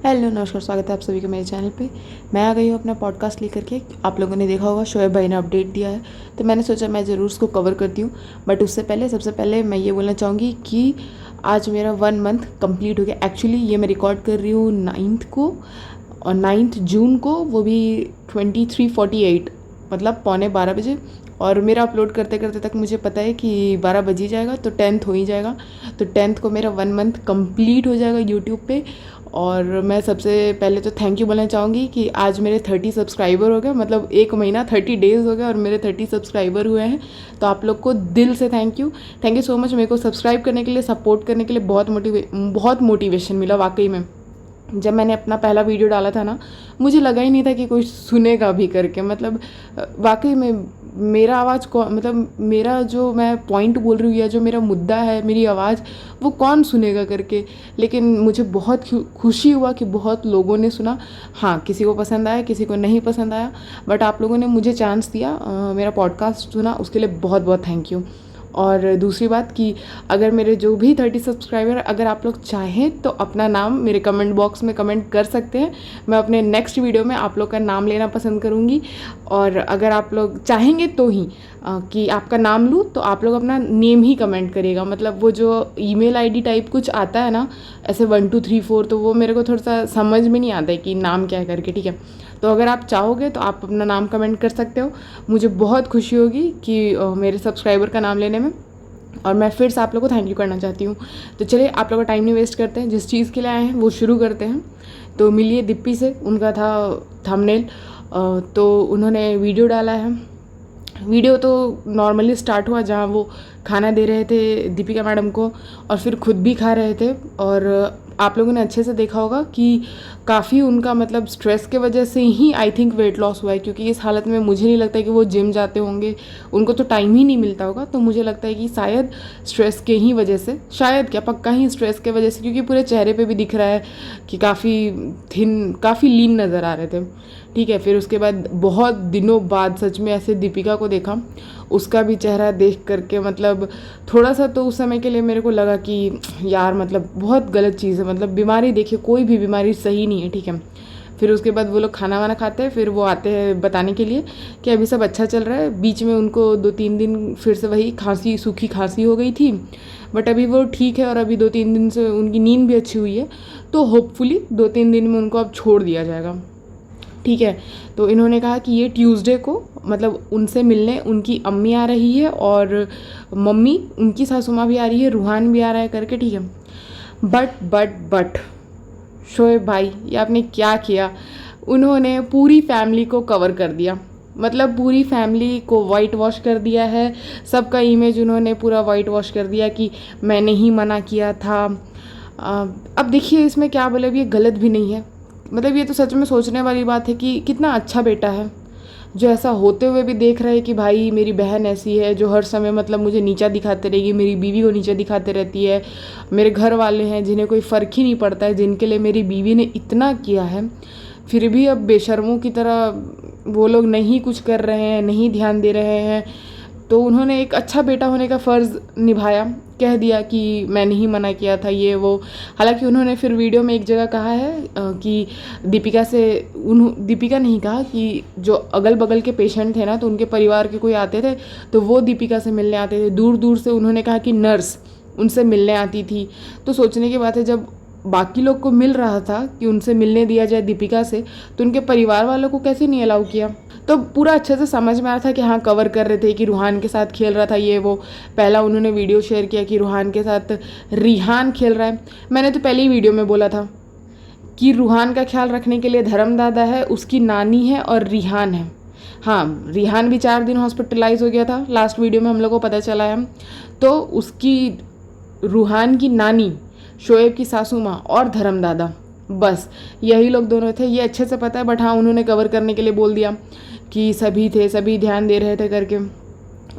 Hello नमस्कार, स्वागत है आप सभी का मेरे चैनल पे। मैं आ गई हूँ अपना पॉडकास्ट लेकर के। आप लोगों ने देखा होगा शोएब भाई ने अपडेट दिया है, तो मैंने सोचा मैं ज़रूर उसको कवर करती हूँ। बट उससे पहले सबसे पहले मैं ये बोलना चाहूँगी कि आज मेरा 1 मंथ कंप्लीट हो गया। एक्चुअली ये मैं रिकॉर्ड कर रही हूँ 9th को, और 9 जून को, वो भी 23:48 मतलब 11:15 बजे। और मेरा अपलोड करते करते तक मुझे पता है कि 12 बज ही जाएगा, तो 10th हो ही जाएगा। तो 10th को मेरा 1 मंथ कंप्लीट हो जाएगा यूट्यूब पे। और मैं सबसे पहले तो थैंक यू बोलना चाहूँगी कि आज मेरे 30 सब्सक्राइबर हो गए, मतलब 1 महीना 30 डेज़ हो गए और मेरे 30 सब्सक्राइबर हुए हैं। तो आप लोग को दिल से थैंक यू सो मच। मेरे को सब्सक्राइब करने के लिए, सपोर्ट करने के लिए बहुत मोटिवेशन मिला वाकई में। जब मैंने अपना पहला वीडियो डाला था ना, मुझे लगा ही नहीं था कि कोई सुनेगा भी करके। मतलब वाकई में मेरा आवाज़ मतलब मेरा जो मैं पॉइंट बोल रही हूँ या जो मेरा मुद्दा है, मेरी आवाज़, वो कौन सुनेगा करके। लेकिन मुझे बहुत खुशी हुआ कि बहुत लोगों ने सुना। हाँ, किसी को पसंद आया, किसी को नहीं पसंद आया, बट आप लोगों ने मुझे चांस दिया, मेरा पॉडकास्ट सुना, उसके लिए बहुत बहुत थैंक यू। और दूसरी बात कि अगर मेरे जो भी 30 सब्सक्राइबर, अगर आप लोग चाहें तो अपना नाम मेरे कमेंट बॉक्स में कमेंट कर सकते हैं। मैं अपने नेक्स्ट वीडियो में आप लोग का नाम लेना पसंद करूँगी। और अगर आप लोग चाहेंगे तो ही कि आपका नाम लूँ, तो आप लोग अपना नेम ही कमेंट करिएगा। मतलब वो जो ईमेल आईडी टाइप कुछ आता है ना, ऐसे 1 2 3 4, तो वो मेरे को थोड़ा सा समझ में नहीं आता है कि नाम क्या है करके। ठीक है, तो अगर आप चाहोगे तो आप अपना नाम कमेंट कर सकते हो। मुझे बहुत खुशी होगी कि मेरे सब्सक्राइबर का नाम लेने में। और मैं फिर से आप लोगों को थैंक यू करना चाहती हूँ। तो चलिए, आप लोग का टाइम नहीं वेस्ट करते हैं, जिस चीज़ के लिए आए हैं वो शुरू करते हैं। तो मिलिए दीप्ति से, उनका था थंबनेल। तो उन्होंने वीडियो डाला है। वीडियो तो नॉर्मली स्टार्ट हुआ जहाँ वो खाना दे रहे थे दीपिका मैडम को, और फिर खुद भी खा रहे थे। और आप लोगों ने अच्छे से देखा होगा कि काफ़ी उनका मतलब स्ट्रेस के वजह से ही आई थिंक वेट लॉस हुआ है, क्योंकि इस हालत में मुझे नहीं लगता है कि वो जिम जाते होंगे, उनको तो टाइम ही नहीं मिलता होगा। तो मुझे लगता है कि शायद स्ट्रेस के ही वजह से, शायद क्या पक्का ही स्ट्रेस के वजह से, क्योंकि पूरे चेहरे पे भी दिख रहा है कि काफ़ी लीन नज़र आ रहे थे। ठीक है, फिर उसके बाद बहुत दिनों बाद सच में ऐसे दीपिका को देखा, उसका भी चेहरा देख करके मतलब थोड़ा सा तो उस समय के लिए मेरे को लगा कि यार मतलब बहुत गलत चीज़ है। मतलब बीमारी, देखिए कोई भी बीमारी सही नहीं है। ठीक है, फिर उसके बाद वो लोग खाना वाना खाते हैं, फिर वो आते हैं बताने के लिए कि अभी सब अच्छा चल रहा है। बीच में उनको 2-3 दिन फिर से वही खांसी, सूखी खांसी हो गई थी, बट अभी वो ठीक है और अभी 2-3 दिन से उनकी नींद भी अच्छी हुई है। तो होपफुली 2-3 दिन में उनको अब छोड़ दिया जाएगा। ठीक है, तो इन्होंने कहा कि ये ट्यूसडे को मतलब उनसे मिलने उनकी अम्मी आ रही है, और मम्मी उनकी सासू माँ भी आ रही है, रूहान भी आ रहा है करके। ठीक है, बट शोएब भाई, ये आपने क्या किया? उन्होंने पूरी फैमिली को कवर कर दिया। मतलब पूरी फैमिली को वाइट वॉश कर दिया है। सबका इमेज उन्होंने पूरा वाइट वॉश कर दिया कि मैंने ही मना किया था। अब देखिए, इसमें क्या बोले, अब ये गलत भी नहीं है। मतलब ये तो सच में सोचने वाली बात है कि कितना अच्छा बेटा है जो ऐसा होते हुए भी देख रहा है कि भाई मेरी बहन ऐसी है जो हर समय मतलब मुझे नीचा दिखाते रहेगी, मेरी बीवी को नीचा दिखाते रहती है। मेरे घर वाले हैं जिन्हें कोई फ़र्क ही नहीं पड़ता है, जिनके लिए मेरी बीवी ने इतना किया है, फिर भी अब बेशर्मों की तरह वो लोग नहीं कुछ कर रहे हैं, नहीं ध्यान दे रहे हैं। तो उन्होंने एक अच्छा बेटा होने का फ़र्ज़ निभाया, कह दिया कि मैंने ही मना किया था ये वो। हालांकि उन्होंने फिर वीडियो में एक जगह कहा है कि दीपिका नहीं कहा कि जो अगल बगल के पेशेंट थे ना, तो उनके परिवार के कोई आते थे तो वो दीपिका से मिलने आते थे दूर दूर से। उन्होंने कहा कि नर्स उनसे मिलने आती थी। तो सोचने की बात है, जब बाकी लोग को मिल रहा था कि उनसे मिलने दिया जाए दीपिका से, तो उनके परिवार वालों को कैसे नहीं अलाउ किया? तो पूरा अच्छे से समझ में आ रहा था कि हाँ, कवर कर रहे थे कि रूहान के साथ खेल रहा था ये वो। पहला उन्होंने वीडियो शेयर किया कि रूहान के साथ रिहान खेल रहा है। मैंने तो पहले ही वीडियो में बोला था कि रूहान का ख्याल रखने के लिए धर्म दादा है, उसकी नानी है और रिहान है। हाँ, रिहान भी 4 दिन हॉस्पिटलाइज हो गया था, लास्ट वीडियो में हम लोग को पता चला है। तो उसकी, रूहान की नानी, शोएब की सासू माँ और धर्म दादा, बस यही लोग दोनों थे। ये अच्छे से पता है, बट हाँ, उन्होंने कवर करने के लिए बोल दिया कि सभी थे, सभी ध्यान दे रहे थे करके।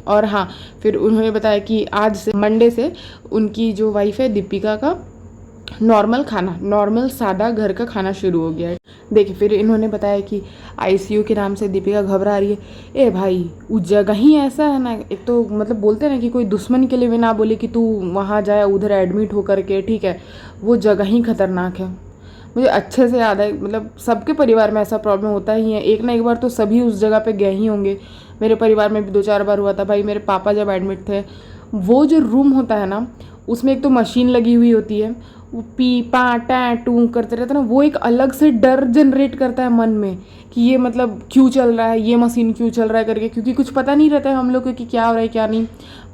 और हाँ, फिर उन्होंने बताया कि आज से, मंडे से, उनकी जो वाइफ है दीपिका का नॉर्मल खाना, नॉर्मल सादा घर का खाना शुरू हो गया है। देखिए, फिर इन्होंने बताया कि आईसीयू के नाम से दीपिका घबरा रही है। ए भाई, उस जगह ही ऐसा है ना, एक तो मतलब बोलते हैं ना कि कोई दुश्मन के लिए भी ना बोले कि तू वहाँ जाए उधर एडमिट हो करके। ठीक है, वो जगह ही खतरनाक है। मुझे अच्छे से याद है, मतलब सबके परिवार में ऐसा प्रॉब्लम होता ही है, एक ना एक बार तो सभी उस जगह पे गए ही होंगे। मेरे परिवार में भी 2-4 बार हुआ था भाई। मेरे पापा जब एडमिट थे, वो जो रूम होता है ना, उसमें एक तो मशीन लगी हुई होती है, वो पी पा टैं टू करते रहता है ना, वो एक अलग से डर जनरेट करता है मन में कि ये मतलब क्यों चल रहा है, ये मशीन क्यों चल रहा है करके, क्योंकि कुछ पता नहीं रहता है हम लोग को कि क्या हो रहा है क्या नहीं।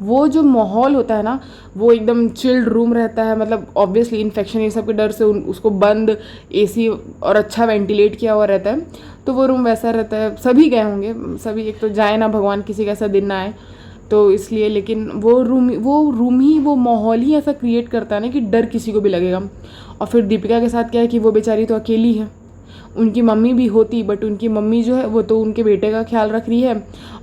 वो जो माहौल होता है ना, वो एकदम चिल्ड रूम रहता है, मतलब ऑब्वियसली इन्फेक्शन ये सब के डर से उसको बंद, एसी और अच्छा वेंटिलेट किया हुआ रहता है, तो वो रूम वैसा रहता है। सभी गए होंगे, सभी, एक तो जाए ना भगवान किसी का ऐसा दिन ना आए, तो इसलिए। लेकिन वो रूम ही, वो माहौल ही ऐसा क्रिएट करता है ना कि डर किसी को भी लगेगा। और फिर दीपिका के साथ क्या है कि वो बेचारी तो अकेली है, उनकी मम्मी भी होती, बट उनकी मम्मी जो है वो तो उनके बेटे का ख्याल रख रही है,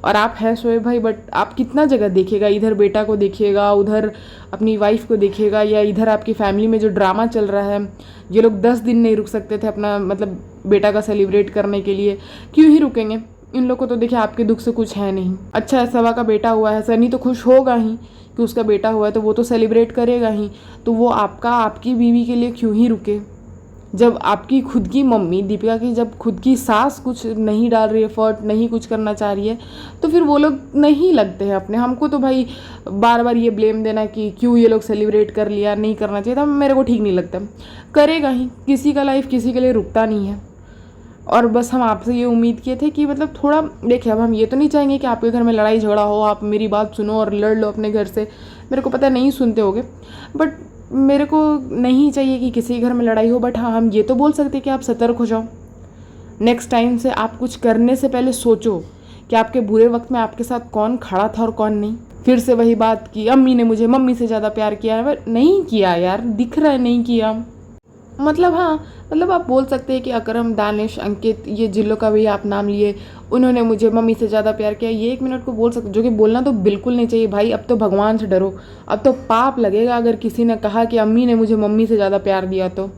और आप हैं शोएब भाई, बट आप कितना जगह देखिएगा, इधर बेटा को देखिएगा, उधर अपनी वाइफ को देखिएगा, या इधर आपकी फैमिली में जो ड्रामा चल रहा है। ये लोग 10 दिन नहीं रुक सकते थे अपना मतलब बेटा का सेलिब्रेट करने के लिए, क्यों ही रुकेंगे। इन लोग को तो देखिए आपके दुख से कुछ है नहीं। अच्छा है सवा का बेटा हुआ है, सनी तो खुश होगा ही कि उसका बेटा हुआ है, तो वो तो सेलिब्रेट करेगा ही, तो वो आपकी बीवी के लिए क्यों ही रुके। जब आपकी खुद की मम्मी दीपिका की, जब खुद की सास कुछ नहीं डाल रही है, एफर्ट नहीं कुछ करना चाह रही है, तो फिर वो लोग नहीं लगते हैं अपने। हमको तो भाई बार बार ये ब्लेम देना कि क्यों ये लोग सेलिब्रेट कर लिया, नहीं करना चाहिए था, मेरे को ठीक नहीं लगता। करेगा ही, किसी का लाइफ किसी के लिए रुकता नहीं है। और बस हम आपसे ये उम्मीद किए थे कि मतलब थोड़ा देखिए, अब हम ये तो नहीं चाहेंगे कि आपके घर में लड़ाई झगड़ा हो, आप मेरी बात सुनो और लड़ लो अपने घर से। मेरे को पता है नहीं सुनते होगे, बट मेरे को नहीं चाहिए कि किसी घर में लड़ाई हो। बट हाँ, हम ये तो बोल सकते कि आप सतर्क हो जाओ। नेक्स्ट टाइम से आप कुछ करने से पहले सोचो कि आपके बुरे वक्त में आपके साथ कौन खड़ा था और कौन नहीं। फिर से वही बात की अम्मी ने मुझे मम्मी से ज़्यादा प्यार किया है, नहीं किया यार, दिख रहा है नहीं किया। मतलब हाँ, मतलब आप बोल सकते हैं कि अकरम, दानिश, अंकित, ये जिन लोग का भी आप नाम लिए, उन्होंने मुझे मम्मी से ज़्यादा प्यार किया, ये 1 मिनट को बोल सकते, जो कि बोलना तो बिल्कुल नहीं चाहिए भाई। अब तो भगवान से डरो, अब तो पाप लगेगा अगर किसी ने कहा कि अम्मी ने मुझे मम्मी से ज़्यादा प्यार दिया। तो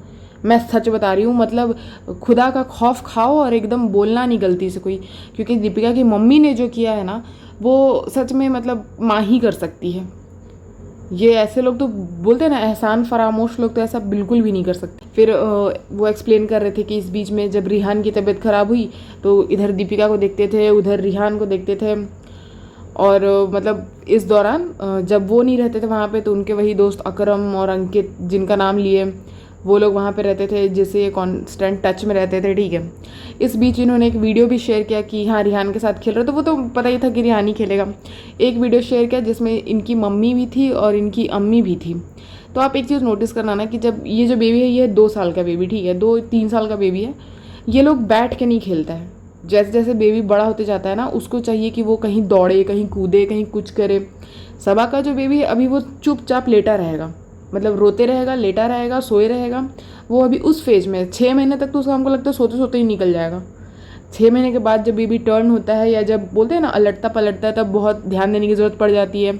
मैं सच बता रही हूँ, मतलब खुदा का खौफ खाओ और एकदम बोलना नहीं गलती से कोई, क्योंकि दीपिका की मम्मी ने जो किया है ना, वो सच में मतलब माँ ही कर सकती है। ये ऐसे लोग तो बोलते हैं ना, एहसान फरामोश लोग, तो ऐसा बिल्कुल भी नहीं कर सकते। फिर वो एक्सप्लेन कर रहे थे कि इस बीच में जब रिहान की तबीयत ख़राब हुई, तो इधर दीपिका को देखते थे, उधर रिहान को देखते थे। और मतलब इस दौरान जब वो नहीं रहते थे वहाँ पे, तो उनके वही दोस्त अकरम और अंकित, जिनका नाम लिए, वो लोग वहाँ पे रहते थे, जिससे ये कॉन्स्टेंट टच में रहते थे, ठीक है। इस बीच इन्होंने एक वीडियो भी शेयर किया कि हाँ रिहान के साथ खेल रहे, तो वो तो पता ही था कि रिहान ही खेलेगा। एक वीडियो शेयर किया जिसमें इनकी मम्मी भी थी और इनकी अम्मी भी थी। तो आप एक चीज़ नोटिस करना ना कि जब ये जो बेबी है, ये 2 साल का बेबी, ठीक है, 2-3 साल का बेबी है, ये लोग बैठ के नहीं खेलता है। जैसे जैसे बेबी बड़ा होते जाता है ना, उसको चाहिए कि वो कहीं दौड़े, कहीं कूदे, कहीं कुछ करे। सबा का जो बेबी है अभी, वो चुपचाप लेटा रहेगा, मतलब रोते रहेगा, लेटा रहेगा, सोए रहेगा। वो अभी उस फेज में 6 महीने तक तो उसका हमको लगता है सोते सोते ही निकल जाएगा। 6 महीने के बाद जब बेबी टर्न होता है, या जब बोलते हैं ना अलटता पलटता है, तब बहुत ध्यान देने की ज़रूरत पड़ जाती है।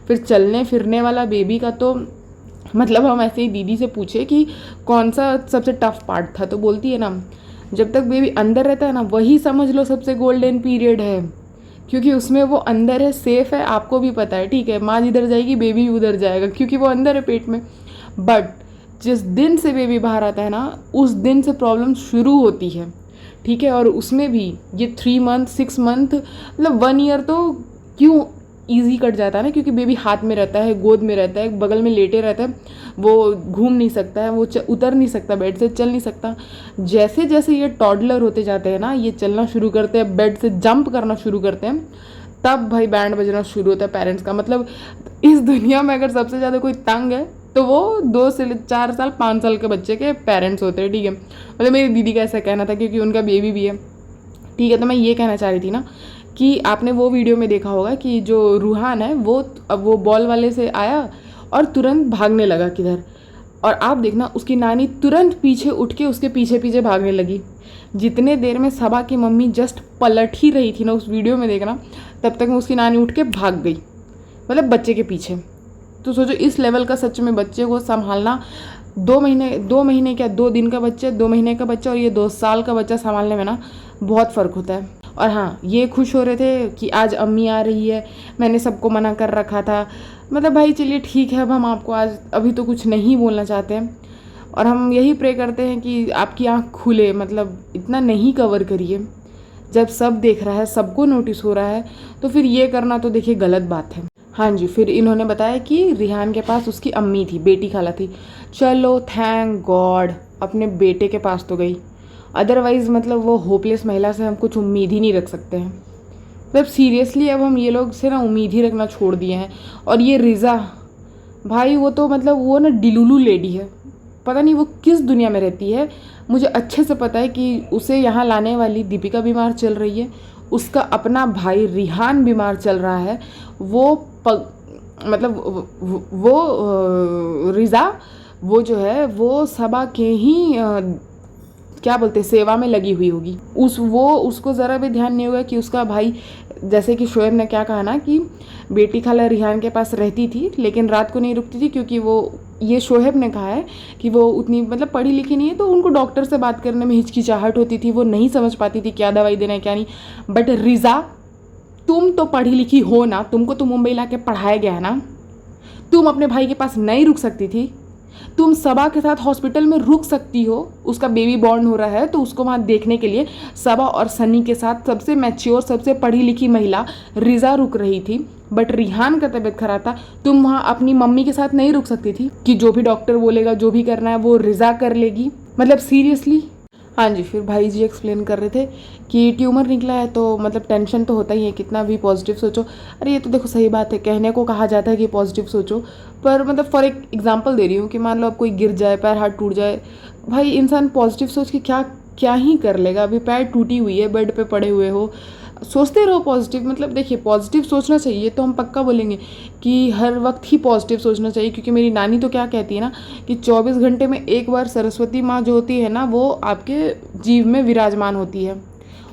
फिर चलने फिरने वाला बेबी का तो मतलब हम ऐसे ही दीदी से पूछे कि कौन सा सबसे टफ पार्ट था, तो बोलती है ना, जब तक बेबी अंदर रहता है ना, वही समझ लो सबसे गोल्डन पीरियड है, क्योंकि उसमें वो अंदर है, सेफ है, आपको भी पता है, ठीक है, माँ जिधर जाएगी बेबी भी उधर जाएगा, क्योंकि वो अंदर है पेट में। बट जिस दिन से बेबी बाहर आता है ना, उस दिन से प्रॉब्लम शुरू होती है, ठीक है। और उसमें भी ये 3 मंथ 6 मंथ मतलब 1 ईयर तो क्यों ईजी कट जाता है ना, क्योंकि बेबी हाथ में रहता है, गोद में रहता है, बगल में लेटे रहता है, वो घूम नहीं सकता है, वो उतर नहीं सकता बेड से, चल नहीं सकता। जैसे जैसे ये टॉडलर होते जाते हैं ना, ये चलना शुरू करते हैं, बेड से जंप करना शुरू करते हैं, तब भाई बैंड बजना शुरू होता है पेरेंट्स का। मतलब इस दुनिया में अगर सबसे ज़्यादा कोई तंग है, तो वो 2 से 4 साल 5 साल के बच्चे के पेरेंट्स होते हैं, ठीक है। मतलब मेरी दीदी का ऐसा कहना था, क्योंकि उनका बेबी भी है, ठीक है। तो मैं ये कहना चाह रही थी ना कि आपने वो वीडियो में देखा होगा कि जो रूहान है, वो अब वो बॉल वाले से आया और तुरंत भागने लगा किधर, और आप देखना उसकी नानी तुरंत पीछे उठ के उसके पीछे पीछे भागने लगी। जितने देर में सबा की मम्मी जस्ट पलट ही रही थी ना, उस वीडियो में देखना, तब तक में उसकी नानी उठ के भाग गई, मतलब बच्चे के पीछे। तो सोचो इस लेवल का सच में बच्चे को संभालना, 2 महीने क्या 2 दिन का बच्चा, 2 महीने का बच्चा और ये 2 साल का बच्चा संभालने में ना बहुत फ़र्क होता है। और हाँ, ये खुश हो रहे थे कि आज अम्मी आ रही है, मैंने सबको मना कर रखा था। मतलब भाई चलिए ठीक है, अब हम आपको आज अभी तो कुछ नहीं बोलना चाहते हैं, और हम यही प्रे करते हैं कि आपकी आँख खुले, मतलब इतना नहीं कवर करिए। जब सब देख रहा है, सबको नोटिस हो रहा है, तो फिर ये करना तो देखिए गलत बात है। हाँ जी, फिर इन्होंने बताया कि रिहान के पास उसकी अम्मी थी, बेटी खाला थी। चलो थैंक गॉड अपने बेटे के पास तो गई, अदरवाइज़ मतलब वो होपलेस महिला से हम कुछ उम्मीद ही नहीं रख सकते हैं। मतलब सीरियसली अब हम ये लोग से ना उम्मीद ही रखना छोड़ दिए हैं। और ये रिज़ा भाई, वो तो मतलब वो ना डिलुलू लेडी है, पता नहीं वो किस दुनिया में रहती है। मुझे अच्छे से पता है कि उसे यहाँ लाने वाली दीपिका बीमार चल रही है, उसका अपना भाई रिहान बीमार चल रहा है। मतलब वो रिज़ा वो जो है वो सबा के ही क्या बोलते हैं सेवा में लगी हुई होगी। उसको ज़रा भी ध्यान नहीं होगा कि उसका भाई, जैसे कि शोएब ने क्या कहा ना कि बेटी खाला रिहान के पास रहती थी लेकिन रात को नहीं रुकती थी, क्योंकि वो, ये शोएब ने कहा है कि वो उतनी मतलब पढ़ी लिखी नहीं है, तो उनको डॉक्टर से बात करने में हिचकिचाहट होती थी, वो नहीं समझ पाती थी क्या दवाई देना है क्या नहीं। बट रिज़ा, तुम तो पढ़ी लिखी हो ना, तुमको तो मुंबई ला के पढ़ाया गया है ना, तुम अपने भाई के पास नहीं रुक सकती थी? तुम सबा के साथ हॉस्पिटल में रुक सकती हो, उसका बेबी बॉर्न हो रहा है तो उसको वहाँ देखने के लिए सबा और सनी के साथ सबसे मैच्योर, सबसे पढ़ी लिखी महिला रिज़ा रुक रही थी। बट रिहान का तबीयत खराब था, तुम वहाँ अपनी मम्मी के साथ नहीं रुक सकती थी कि जो भी डॉक्टर बोलेगा, जो भी करना है वो रिज़ा कर लेगी? मतलब सीरियसली। हाँ जी, फिर भाई जी एक्सप्लेन कर रहे थे कि ट्यूमर निकला है तो मतलब टेंशन तो होता ही है, कितना भी पॉजिटिव सोचो। अरे ये तो देखो सही बात है, कहने को कहा जाता है कि पॉजिटिव सोचो, पर मतलब फॉर एक एग्जांपल दे रही हूँ कि मान लो अब कोई गिर जाए, पैर हाथ टूट जाए, भाई इंसान पॉजिटिव सोच के क्या क्या ही कर लेगा। अभी पैर टूटी हुई है, बेड पे पड़े हुए हो, सोचते रहो पॉजिटिव। मतलब देखिए पॉजिटिव सोचना चाहिए, तो हम पक्का बोलेंगे कि हर वक्त ही पॉजिटिव सोचना चाहिए, क्योंकि मेरी नानी तो क्या कहती है ना कि 24 घंटे में एक बार सरस्वती माँ जो होती है ना, वो आपके जीव में विराजमान होती है,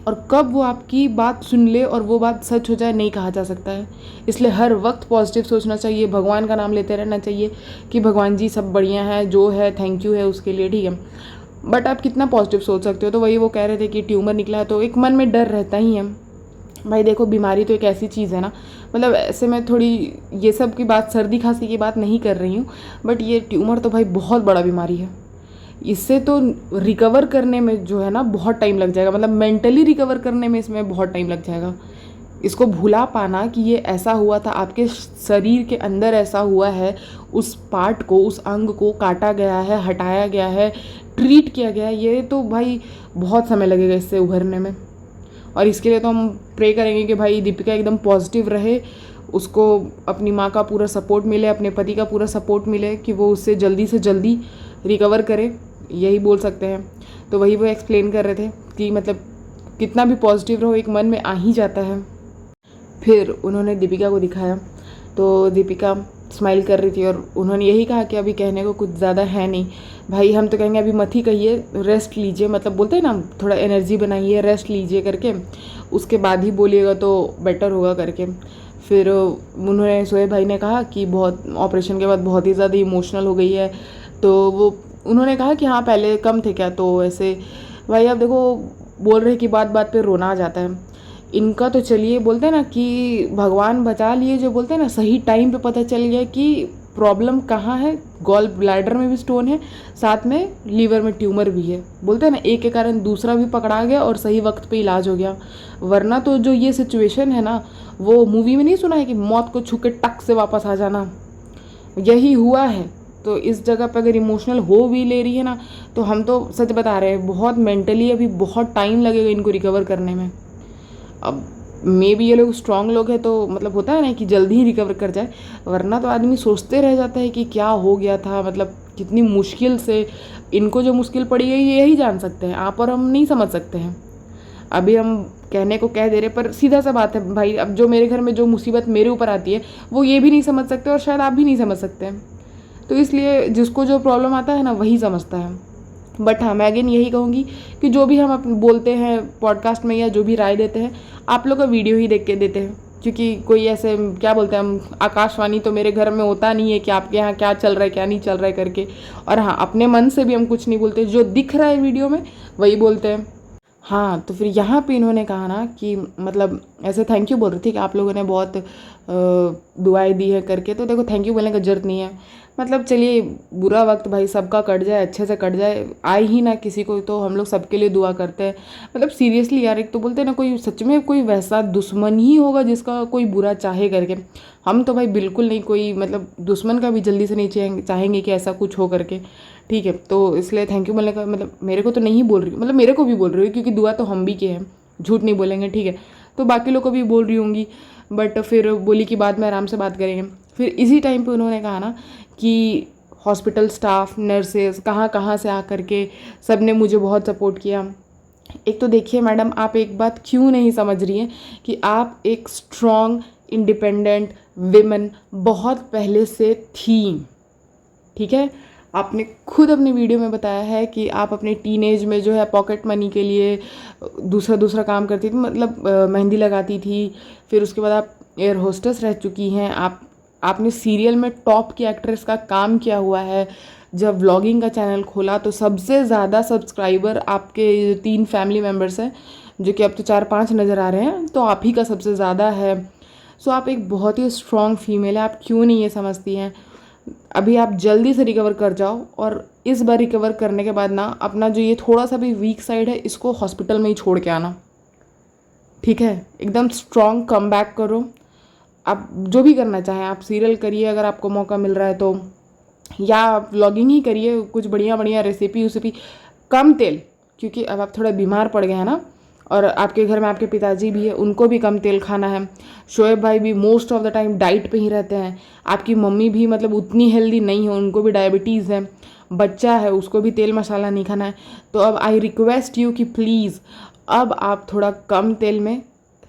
और कब वो आपकी बात सुन ले और वो बात सच हो जाए नहीं कहा जा सकता है। इसलिए हर वक्त पॉजिटिव सोचना चाहिए, भगवान का नाम लेते रहना चाहिए कि भगवान जी सब बढ़िया है, जो है थैंक यू है उसके लिए, ठीक है। बट आप कितना पॉजिटिव सोच सकते हो? तो वही वो कह रहे थे कि ट्यूमर निकला है तो एक मन में डर रहता ही है। भाई देखो बीमारी तो एक ऐसी चीज़ है ना, मतलब ऐसे मैं थोड़ी ये सब की बात, सर्दी खांसी की बात नहीं कर रही हूँ, बट ये ट्यूमर तो भाई बहुत बड़ा बीमारी है। इससे तो रिकवर करने में जो है ना बहुत टाइम लग जाएगा, मतलब मेंटली रिकवर करने में इसमें बहुत टाइम लग जाएगा। इसको भुला पाना कि ये ऐसा हुआ था, आपके शरीर के अंदर ऐसा हुआ है, उस पार्ट को, उस अंग को काटा गया है, हटाया गया है, ट्रीट किया गया है, ये तो भाई बहुत समय लगेगा इससे उभरने में। और इसके लिए तो हम प्रे करेंगे कि भाई दीपिका एकदम पॉजिटिव रहे, उसको अपनी माँ का पूरा सपोर्ट मिले, अपने पति का पूरा सपोर्ट मिले कि वो उससे जल्दी से जल्दी रिकवर करे, यही बोल सकते हैं। तो वही वो एक्सप्लेन कर रहे थे कि मतलब कितना भी पॉजिटिव रहो एक मन में आ ही जाता है। फिर उन्होंने दीपिका को दिखाया तो दीपिका स्माइल कर रही थी और उन्होंने यही कहा कि अभी कहने को कुछ ज़्यादा है नहीं। भाई हम तो कहेंगे अभी मत ही कहिए, रेस्ट लीजिए, मतलब बोलते हैं ना थोड़ा एनर्जी बनाइए, रेस्ट लीजिए करके, उसके बाद ही बोलिएगा तो बेटर होगा करके। फिर उन्होंने, शोएब भाई ने कहा कि बहुत ऑपरेशन के बाद बहुत ही ज़्यादा इमोशनल हो गई है, तो वो उन्होंने कहा कि हाँ पहले कम थे क्या, तो ऐसे भाई अब देखो बोल रहे कि बात बात पे रोना आ जाता है इनका। तो चलिए बोलते हैं ना कि भगवान बचा लिए, जो बोलते हैं ना सही टाइम पे पता चल गया कि प्रॉब्लम कहाँ है। गॉल ब्लैडर में भी स्टोन है, साथ में लीवर में ट्यूमर भी है, बोलते हैं ना एक के कारण दूसरा भी पकड़ा गया और सही वक्त पे इलाज हो गया। वरना तो जो ये सिचुएशन है ना, वो मूवी में नहीं सुना है कि मौत को छू के टक से वापस आ जाना, यही हुआ है। तो इस जगह पर अगर इमोशनल हो भी ले रही है ना, तो हम तो सच बता रहे हैं बहुत मेंटली अभी बहुत टाइम लगेगा इनको रिकवर करने में। अब मे बी ये लोग स्ट्रांग लोग हैं तो मतलब होता है ना कि जल्दी ही रिकवर कर जाए, वरना तो आदमी सोचते रह जाता है कि क्या हो गया था, मतलब कितनी मुश्किल से इनको जो मुश्किल पड़ी है ये यही जान सकते हैं, आप और हम नहीं समझ सकते हैं। अभी हम कहने को कह दे रहे, पर सीधा सा बात है भाई, अब जो मेरे घर में जो मुसीबत मेरे ऊपर आती है वो ये भी नहीं समझ सकते और शायद आप भी नहीं समझ सकते हैं। तो इसलिए जिसको जो प्रॉब्लम आता है ना वही समझता है। बट हाँ मैं अगेन यही कहूँगी कि जो भी हम बोलते हैं पॉडकास्ट में या जो भी राय देते हैं, आप लोग का वीडियो ही देख के देते हैं, क्योंकि कोई ऐसे क्या बोलते हैं हम, आकाशवाणी तो मेरे घर में होता नहीं है कि आपके यहाँ क्या चल रहा है क्या नहीं चल रहा है करके। और हाँ अपने मन से भी हम कुछ नहीं बोलते, जो दिख रहा है वीडियो में वही बोलते हैं। हाँ तो फिर यहाँ पे इन्होंने कहा ना कि मतलब ऐसे थैंक यू बोल रही थी कि आप लोगों ने बहुत दुआएं दी है करके, तो देखो थैंक यू बोलने का जरूरत नहीं है। मतलब चलिए बुरा वक्त भाई सबका कट जाए, अच्छे से कट जाए, आए ही ना किसी को, तो हम लोग सबके लिए दुआ करते हैं। मतलब सीरियसली यार, एक तो बोलते हैं ना कोई सच में कोई वैसा दुश्मन ही होगा जिसका कोई बुरा चाहे करके। हम तो भाई बिल्कुल नहीं, कोई मतलब दुश्मन का भी जल्दी से नहीं चाहेंगे कि ऐसा कुछ हो करके, ठीक है। तो इसलिए थैंक यू बोलने का मतलब मेरे को तो नहीं बोल रही, मतलब मेरे को भी बोल रही हूँ क्योंकि दुआ तो हम भी के हैं, झूठ नहीं बोलेंगे, ठीक है। तो बाकी लोग को भी बोल रही होंगी, बट फिर बोली कि बाद में आराम से बात करेंगे। फिर इसी टाइम पे उन्होंने कहा ना कि हॉस्पिटल स्टाफ, नर्सेज कहाँ कहाँ से आ करके सब ने मुझे बहुत सपोर्ट किया। एक तो देखिए मैडम, आप एक बात क्यों नहीं समझ रही हैं कि आप एक स्ट्रॉन्ग इंडिपेंडेंट विमेन बहुत पहले से थी, ठीक है। आपने खुद अपने वीडियो में बताया है कि आप अपने टीनेज में जो है पॉकेट मनी के लिए दूसरा दूसरा काम करती थी, मतलब मेहंदी लगाती थी। फिर उसके बाद आप एयर होस्टेस रह चुकी हैं, आपने सीरियल में टॉप की एक्ट्रेस का काम किया हुआ है। जब व्लॉगिंग का चैनल खोला तो सबसे ज़्यादा सब्सक्राइबर आपके 3 फैमिली मेम्बर्स हैं, जो कि अब तो 4-5 नज़र आ रहे हैं, तो आप ही का सबसे ज़्यादा है। सो आप एक बहुत ही स्ट्रॉन्ग फीमेल है, आप क्यों नहीं ये समझती हैं। अभी आप जल्दी से रिकवर कर जाओ, और इस बार रिकवर करने के बाद ना अपना जो ये थोड़ा सा भी वीक साइड है इसको हॉस्पिटल में ही छोड़ के आना, ठीक है। एकदम स्ट्रॉन्ग कम बैक करो। आप जो भी करना चाहें, आप सीरियल करिए अगर आपको मौका मिल रहा है तो, या आप व्लॉगिंग ही करिए, कुछ बढ़िया बढ़िया रेसिपी, कम तेल, क्योंकि अब आप थोड़ा बीमार पड़ गए हैं ना, और आपके घर में आपके पिताजी भी है, उनको भी कम तेल खाना है। शोएब भाई भी most of the time diet पे ही रहते हैं। आपकी मम्मी भी मतलब उतनी हेल्दी नहीं है, उनको भी डायबिटीज़ है। बच्चा है, उसको भी तेल मसाला नहीं खाना है। तो अब आई रिक्वेस्ट यू कि प्लीज़ अब आप थोड़ा कम तेल में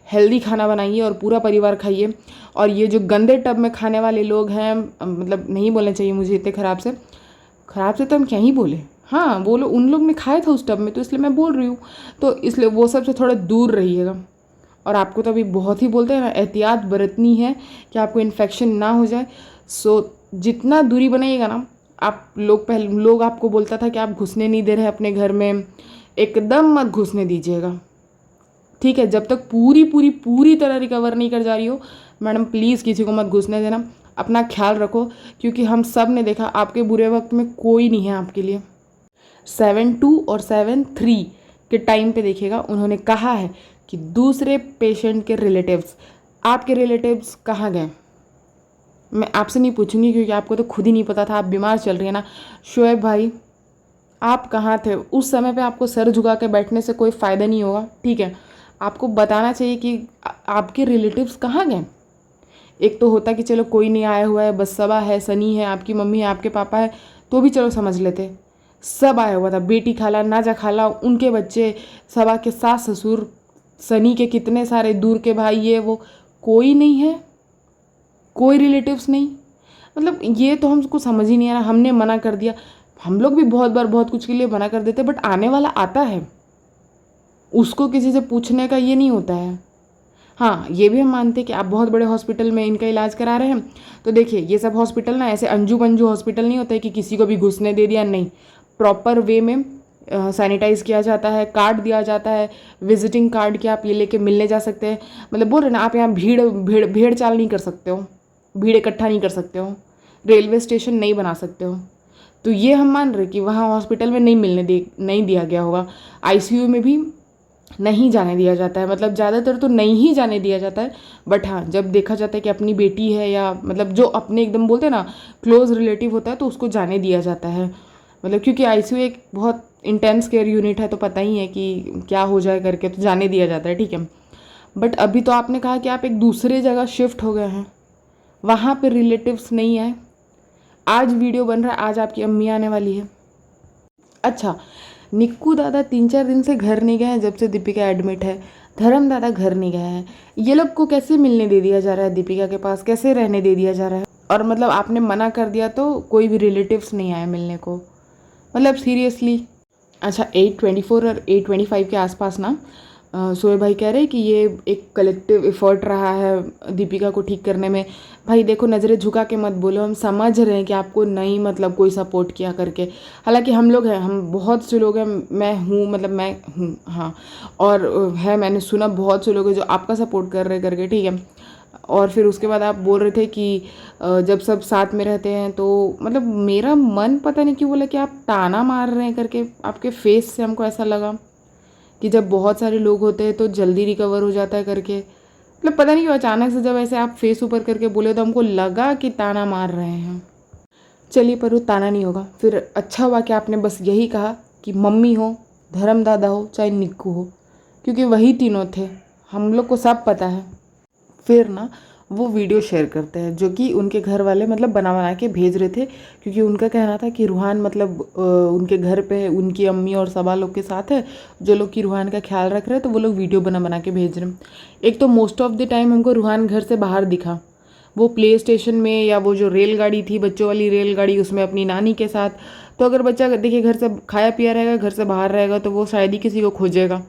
हेल्दी खाना बनाइए और पूरा परिवार खाइए। और ये जो गंदे टब में खाने वाले लोग हैं, मतलब नहीं बोलना चाहिए मुझे इतने ख़राब से तो हम क्या ही बोले, हाँ वो लोग, उन लोग ने खाया था उस टब में, तो इसलिए मैं बोल रही हूँ। तो इसलिए वो सब से थोड़ा दूर रहिएगा। और आपको तो अभी बहुत ही बोलते हैं ना, एहतियात बरतनी है कि आपको इन्फेक्शन ना हो जाए। सो जितना दूरी बनाइएगा ना, आप लोग आपको बोलता था कि आप घुसने नहीं दे रहे अपने घर में, एकदम मत घुसने दीजिएगा, ठीक है। जब तक पूरी तरह रिकवर नहीं कर जा रही हो मैडम, प्लीज़ किसी को मत घुसने देना। अपना ख्याल रखो, क्योंकि हम सब ने देखा आपके बुरे वक्त में कोई नहीं है आपके लिए। 7-2 और 7-3 के टाइम पे देखिएगा, उन्होंने कहा है कि दूसरे पेशेंट के रिलेटिव्स, आपके रिलेटिव्स कहाँ गए। मैं आपसे नहीं पूछूंगी क्योंकि आपको तो खुद ही नहीं पता था, आप बीमार चल रही है ना। शोएब भाई आप कहाँ थे उस समय पे, आपको सर झुका के बैठने से कोई फ़ायदा नहीं होगा, ठीक है। आपको बताना चाहिए कि आपके रिलेटिव्स कहाँ गए। एक तो होता कि चलो कोई नहीं आया हुआ है, बस सबा है, सनी है, आपकी मम्मी है, आपके पापा है, तो भी चलो समझ लेते। सब आया हुआ था, बेटी खाला, नाजा खाला, उनके बच्चे, सबा के सास ससुर, सनी के कितने सारे दूर के भाई, ये वो, कोई नहीं है, कोई रिलेटिव्स नहीं। मतलब ये तो हमको समझ ही नहीं आ रहा। हमने मना कर दिया, हम लोग भी बहुत बार बहुत कुछ के लिए मना कर देते, बट आने वाला आता है, उसको किसी से पूछने का ये नहीं होता है। हाँ ये भी हम मानते हैं कि आप बहुत बड़े हॉस्पिटल में इनका इलाज करा रहे हैं, तो देखिए ये सब हॉस्पिटल ना ऐसे अंजू पंजू हॉस्पिटल नहीं होता है कि किसी को भी घुसने दे दिया, नहीं, प्रॉपर वे में सैनिटाइज़ किया जाता है, कार्ड दिया जाता है, विजिटिंग कार्ड के आप ये लेके मिलने जा सकते हैं। मतलब बोल रहे ना, आप यहाँ भेड़ चाल नहीं कर सकते हो, भीड़ इकट्ठा नहीं कर सकते हो, रेलवे स्टेशन नहीं बना सकते हो। तो ये हम मान रहे कि वहाँ हॉस्पिटल में नहीं दिया गया होगा। आईसीयू में भी नहीं जाने दिया जाता है, मतलब ज़्यादातर तो नहीं ही जाने दिया जाता है। बट हाँ जब देखा जाता है कि अपनी बेटी है, या मतलब जो अपने एकदम बोलते हैं ना क्लोज रिलेटिव होता है, तो उसको जाने दिया जाता है। मतलब क्योंकि आईसीयू एक बहुत इंटेंस केयर यूनिट है, तो पता ही है कि क्या हो जाए करके, तो जाने दिया जाता है, ठीक है। बट अभी तो आपने कहा कि आप एक दूसरे जगह शिफ्ट हो गए हैं, वहाँ पे रिलेटिव्स नहीं आए। आज वीडियो बन रहा है, आज आपकी अम्मी आने वाली है। अच्छा, निक्कू दादा 3-4 दिन से घर नहीं गए हैं जब से दीपिका एडमिट है। धर्म दादा घर नहीं गए हैं। ये लोग को कैसे मिलने दे दिया जा रहा है दीपिका के पास, कैसे रहने दे दिया जा रहा है। और मतलब आपने मना कर दिया तो कोई भी रिलेटिव्स नहीं आए मिलने को, मतलब सीरियसली। अच्छा 8:24 और 8:25 के आसपास ना शोएब भाई कह रहे हैं कि ये एक कलेक्टिव एफर्ट रहा है दीपिका को ठीक करने में। भाई देखो, नज़रें झुका के मत बोलो, हम समझ रहे हैं कि आपको नहीं मतलब कोई सपोर्ट किया करके। हालांकि हम लोग हैं, हम बहुत से लोग हैं, मैं हूँ, मतलब मैं हूँ हाँ, और है, मैंने सुना बहुत से लोग हैं जो आपका सपोर्ट कर रहे करके, ठीक है। और फिर उसके बाद आप बोल रहे थे कि जब सब साथ में रहते हैं तो मतलब मेरा मन पता नहीं क्यों बोला कि आप ताना मार रहे हैं करके, आपके फेस से हमको ऐसा लगा कि जब बहुत सारे लोग होते हैं तो जल्दी रिकवर हो जाता है करके। मतलब पता नहीं क्यों अचानक से जब ऐसे आप फेस ऊपर करके बोले तो हमको लगा कि ताना मार रहे हैं। चलिए पर वो ताना नहीं होगा। फिर अच्छा हुआ कि आपने बस यही कहा कि मम्मी हो, धर्म दादा हो, चाहे निक्कू हो, क्योंकि वही तीनों थे, हम लोग को सब पता है। फिर ना वो वीडियो शेयर करते हैं जो कि उनके घर वाले मतलब बना बना के भेज रहे थे, क्योंकि उनका कहना था कि रूहान मतलब उनके घर पे उनकी अम्मी और सबा लोग के साथ है, जो लोग कि रूहान का ख्याल रख रहे हैं, तो वो लोग वीडियो बना बना के भेज रहे हैं। एक तो मोस्ट ऑफ द टाइम हमको रूहान घर से बाहर दिखा, वो प्ले स्टेशन में या वो जो रेलगाड़ी थी बच्चों वाली रेलगाड़ी उसमें अपनी नानी के साथ। तो अगर बच्चा देखिए घर से खाया पिया रहेगा, घर से बाहर रहेगा, तो वो शायद ही किसी को खोजेगा,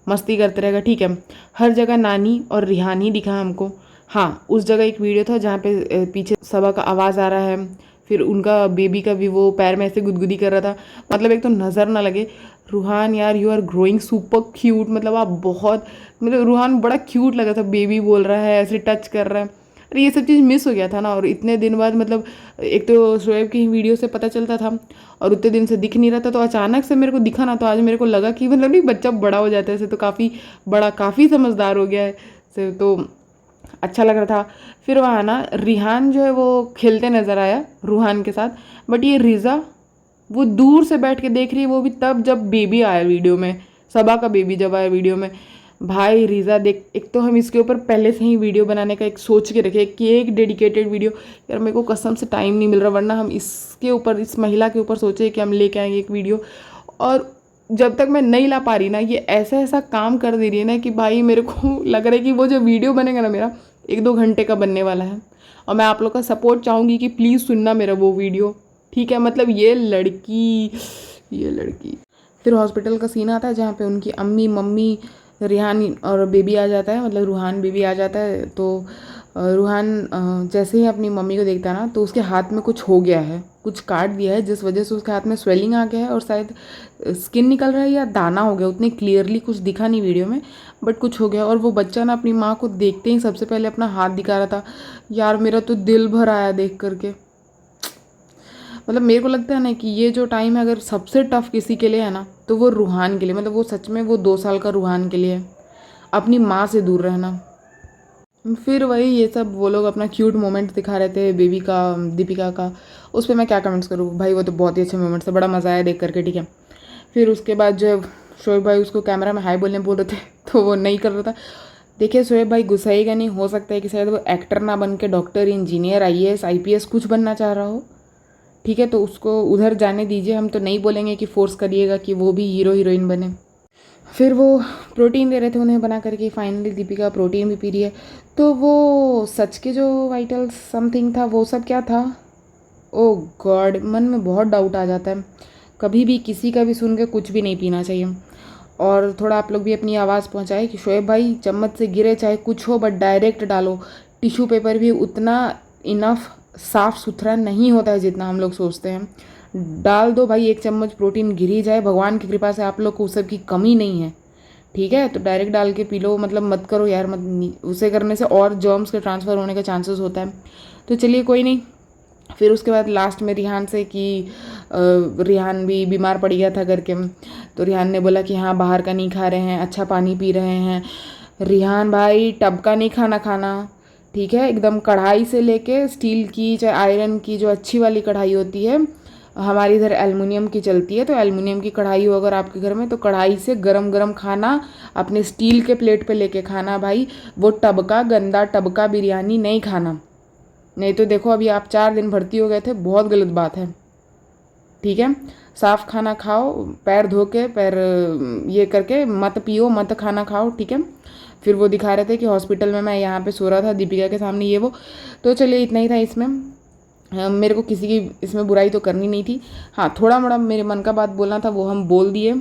मस्ती करते रहेगा। ठीक है, हर जगह नानी और रिहान ही दिखा हमको। हाँ, उस जगह एक वीडियो था जहाँ पे पीछे सबा का आवाज़ आ रहा है, फिर उनका बेबी का भी वो पैर में ऐसे गुदगुदी कर रहा था। मतलब एक तो नज़र ना लगे। रूहान यार you are growing super cute, मतलब आप बहुत, मतलब रूहान बड़ा क्यूट लगा था, बेबी बोल रहा है, ऐसे टच कर रहा है। अरे ये सब चीज़ मिस हो गया था ना। और इतने दिन बाद मतलब एक तो शोएब की वीडियो से पता चलता था और उतने दिन से दिख नहीं रहा था, तो अचानक से मेरे को दिखा ना, तो आज मेरे को लगा कि मतलब नहीं, बच्चा बड़ा हो जाता है ऐसे तो काफ़ी बड़ा, काफ़ी समझदार हो गया है से, तो अच्छा लग रहा था। फिर वहाँ ना रिहान जो है वो खेलते नज़र आया रूहान के साथ, बट ये रिज़ा वो दूर से बैठ के देख रही है, वो भी तब जब बेबी आया वीडियो में, सबा का बेबी जब आया वीडियो में। भाई रिज़ा देख, एक तो हम इसके ऊपर पहले से ही वीडियो बनाने का एक सोच के रखे कि एक डेडिकेटेड वीडियो, यार मेरे को कसम से टाइम नहीं मिल रहा, वरना हम इसके ऊपर, इस महिला के ऊपर सोचे कि हम लेके आएंगे एक वीडियो। और जब तक मैं नहीं ला पा रही ना, ये ऐसा ऐसा काम कर दे रही है ना कि भाई मेरे को लग रहा है कि वो जो वीडियो बनेगा ना मेरा 1-2 घंटे का बनने वाला है। और मैं आप लोग का सपोर्ट चाहूँगी कि प्लीज़ सुनना मेरा वो वीडियो, ठीक है। मतलब ये लड़की फिर हॉस्पिटल का सीन आता है जहाँ पे उनकी अम्मी मम्मी रिहान और बेबी आ जाता है, मतलब रूहान बेबी आ जाता है। तो रूहान जैसे ही अपनी मम्मी को देखता है ना, तो उसके हाथ में कुछ हो गया है, कुछ काट दिया है, जिस वजह से उसके हाथ में स्वेलिंग आ गया है और शायद स्किन निकल रहा है या दाना हो गया, उतनी क्लियरली कुछ दिखा नहीं वीडियो में, बट कुछ हो गया। और वो बच्चा ना अपनी माँ को देखते ही सबसे पहले अपना हाथ दिखा रहा था। यार मेरा तो दिल भर आया देख करके। मतलब मेरे को लगता है ना कि ये जो टाइम है अगर सबसे टफ किसी के लिए है ना, तो वो रूहान के लिए, मतलब वो सच में वो 2 साल का रूहान के लिए है, अपनी माँ से दूर रहना। फिर वही ये सब वो लोग अपना क्यूट मोमेंट दिखा रहे थे बेबी का, दीपिका का। उस पर मैं क्या कमेंट्स करूँ भाई, वो तो बहुत ही अच्छे मोमेंट्स थे, बड़ा मज़ा आया देख करके, ठीक है। फिर उसके बाद जो है शोएब भाई उसको कैमरा में हाई बोलने बोल रहे थे तो वो नहीं कर रहा था। देखिए शोएब भाई गुस्साएगा नहीं, हो सकता है कि शायद वो एक्टर ना बन के डॉक्टर, इंजीनियर, IAS IPS कुछ बनना चाह रहा हो, ठीक है। तो उसको उधर जाने दीजिए, हम तो नहीं बोलेंगे कि फोर्स करिएगा कि वो भी हीरो हीरोइन बने। फिर वो प्रोटीन दे रहे थे उन्हें बना करके, फाइनली दीपिका प्रोटीन भी पी रही है। तो वो सच के जो वाइटल समथिंग था वो सब क्या था, ओ गॉड, मन में बहुत डाउट आ जाता है। कभी भी किसी का भी सुन के कुछ भी नहीं पीना चाहिए। और थोड़ा आप लोग भी अपनी आवाज़ पहुंचाए कि शोएब भाई चम्मच से गिरे चाहे कुछ हो, बट डायरेक्ट डालो। टिश्यू पेपर भी उतना इनफ साफ़ सुथरा नहीं होता है जितना हम लोग सोचते हैं। डाल दो भाई, 1 चम्मच प्रोटीन गिर ही जाए, भगवान की कृपा से आप लोग को उस सब की कमी नहीं है, ठीक है। तो डायरेक्ट डाल के पी लो, मतलब मत करो यार, मत, उसे करने से और जर्म्स के ट्रांसफ़र होने का चांसेस होता है। तो चलिए कोई नहीं। फिर उसके बाद लास्ट में रिहान से कि रिहान भी बीमार पड़ गया था करके, तो रिहान ने बोला कि हाँ बाहर का नहीं खा रहे हैं, अच्छा पानी पी रहे हैं। रिहान भाई टब का नहीं खाना खाना, ठीक है, एकदम कढ़ाई से लेके स्टील की चाहे आयरन की जो अच्छी वाली कढ़ाई होती है, हमारी इधर एल्युमिनियम की चलती है, तो एल्युमिनियम की कढ़ाई हो अगर आपके घर में, तो कढ़ाई से गरम गरम खाना अपने स्टील के प्लेट पे लेके खाना भाई। वो टब का गंदा टब का बिरयानी नहीं खाना, नहीं तो देखो अभी आप 4 दिन भर्ती हो गए थे, बहुत गलत बात है, ठीक है। साफ़ खाना खाओ, पैर धो के, पैर ये करके मत पियो, मत खाना खाओ, ठीक है। फिर वो दिखा रहे थे कि हॉस्पिटल में मैं यहाँ पे सो रहा था दीपिका के सामने, ये वो। तो चलिए इतना ही था इसमें। मेरे को किसी की इसमें बुराई तो करनी नहीं थी। हाँ थोड़ा मोड़ा मेरे मन का बात बोलना था, वो हम बोल दिए।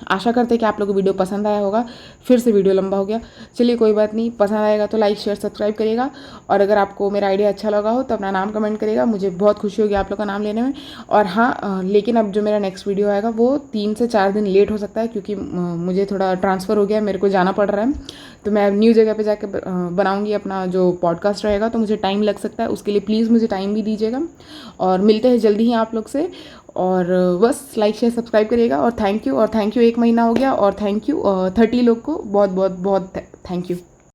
आशा करते हैं कि आप लोगों को वीडियो पसंद आया होगा। फिर से वीडियो लंबा हो गया, चलिए कोई बात नहीं, पसंद आएगा तो लाइक शेयर सब्सक्राइब करिएगा। और अगर आपको मेरा आइडिया अच्छा लगा हो तो अपना नाम कमेंट करिएगा, मुझे बहुत खुशी होगी आप लोग का नाम लेने में। और हाँ, लेकिन अब जो मेरा नेक्स्ट वीडियो आएगा वो 3 से 4 दिन लेट हो सकता है, क्योंकि मुझे थोड़ा ट्रांसफ़र हो गया है, मेरे को जाना पड़ रहा है। तो मैं न्यू जगह पे जाके बनाऊंगी अपना जो पॉडकास्ट रहेगा, तो मुझे टाइम लग सकता है, उसके लिए प्लीज़ मुझे टाइम भी दीजिएगा। और मिलते हैं जल्दी ही आप लोग से। और बस लाइक शेयर सब्सक्राइब करिएगा। और थैंक यू 1 महीना हो गया, और थैंक यू 30 लोग को बहुत बहुत बहुत थैंक यू।